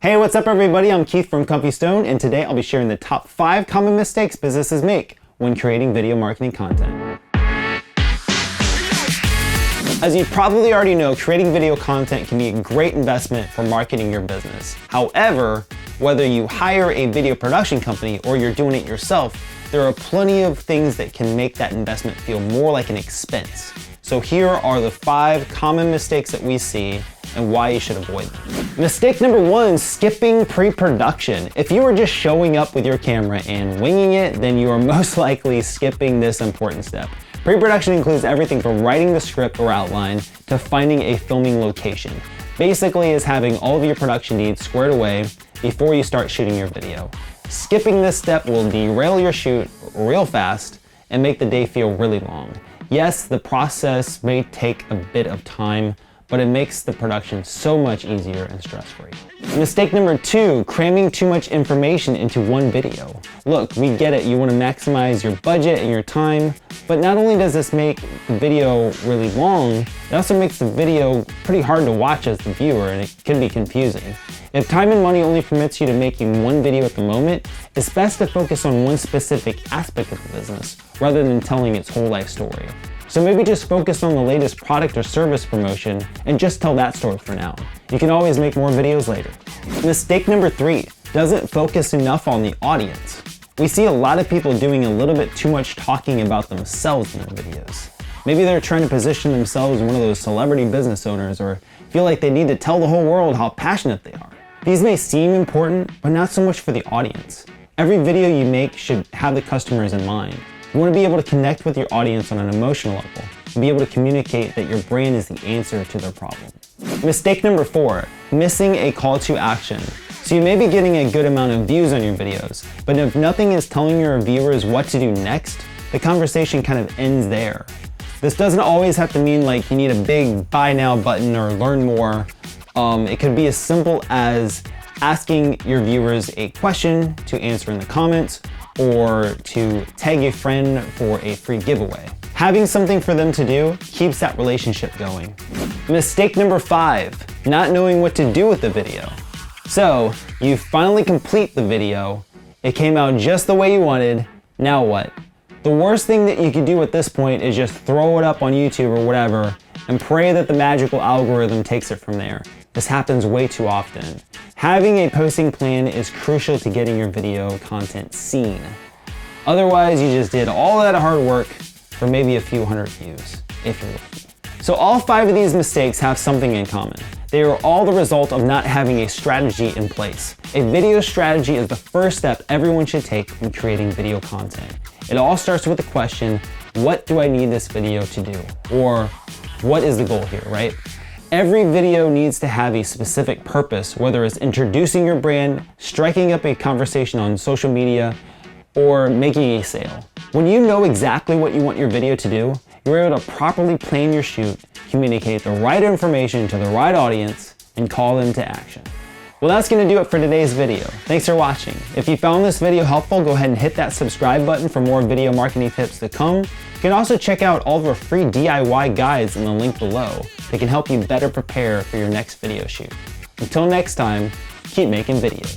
Hey, what's up everybody? I'm Keith from Comfy Stone, and today I'll be sharing the top 5 common mistakes businesses make when creating video marketing content. As you probably already know, creating video content can be a great investment for marketing your business. However, whether you hire a video production company or you're doing it yourself, there are plenty of things that can make that investment feel more like an expense. So here are the 5 common mistakes that we see and why you should avoid them. Mistake number 1, skipping pre-production. If you are just showing up with your camera and winging it, then you are most likely skipping this important step. Pre-production includes everything from writing the script or outline to finding a filming location. Basically, is having all of your production needs squared away before you start shooting your video. Skipping this step will derail your shoot real fast and make the day feel really long. Yes, the process may take a bit of time, but it makes the production so much easier and stress-free. Mistake number 2, cramming too much information into one video. Look, we get it, you want to maximize your budget and your time, but not only does this make the video really long, it also makes the video pretty hard to watch as the viewer, and it can be confusing. If time and money only permits you to making one video at the moment, it's best to focus on one specific aspect of the business, rather than telling its whole life story. So maybe just focus on the latest product or service promotion and just tell that story for now. You can always make more videos later. Mistake number 3, doesn't focus enough on the audience. We see a lot of people doing a little bit too much talking about themselves in their videos. Maybe they're trying to position themselves as one of those celebrity business owners or feel like they need to tell the whole world how passionate they are. These may seem important, but not so much for the audience. Every video you make should have the customers in mind. You want to be able to connect with your audience on an emotional level and be able to communicate that your brand is the answer to their problem. Mistake number 4, missing a call to action. So you may be getting a good amount of views on your videos, but if nothing is telling your viewers what to do next, the conversation kind of ends there. This doesn't always have to mean like you need a big buy now button or learn more. It could be as simple as asking your viewers a question to answer in the comments, or to tag a friend for a free giveaway. Having something for them to do keeps that relationship going. Mistake number 5, not knowing what to do with the video. So, you finally complete the video, it came out just the way you wanted, now what? The worst thing that you could do at this point is just throw it up on YouTube or whatever and pray that the magical algorithm takes it from there. This happens way too often. Having a posting plan is crucial to getting your video content seen. Otherwise, you just did all that hard work for maybe a few hundred views, if you're lucky. So all 5 of these mistakes have something in common. They are all the result of not having a strategy in place. A video strategy is the first step everyone should take when creating video content. It all starts with the question, what do I need this video to do? Or what is the goal here, right? Every video needs to have a specific purpose, whether it's introducing your brand, striking up a conversation on social media, or making a sale. When you know exactly what you want your video to do, you're able to properly plan your shoot, communicate the right information to the right audience, and call them to action. Well, that's going to do it for today's video. Thanks for watching. If you found this video helpful, go ahead and hit that subscribe button for more video marketing tips to come. You can also check out all of our free DIY guides in the link below that can help you better prepare for your next video shoot. Until next time, keep making videos.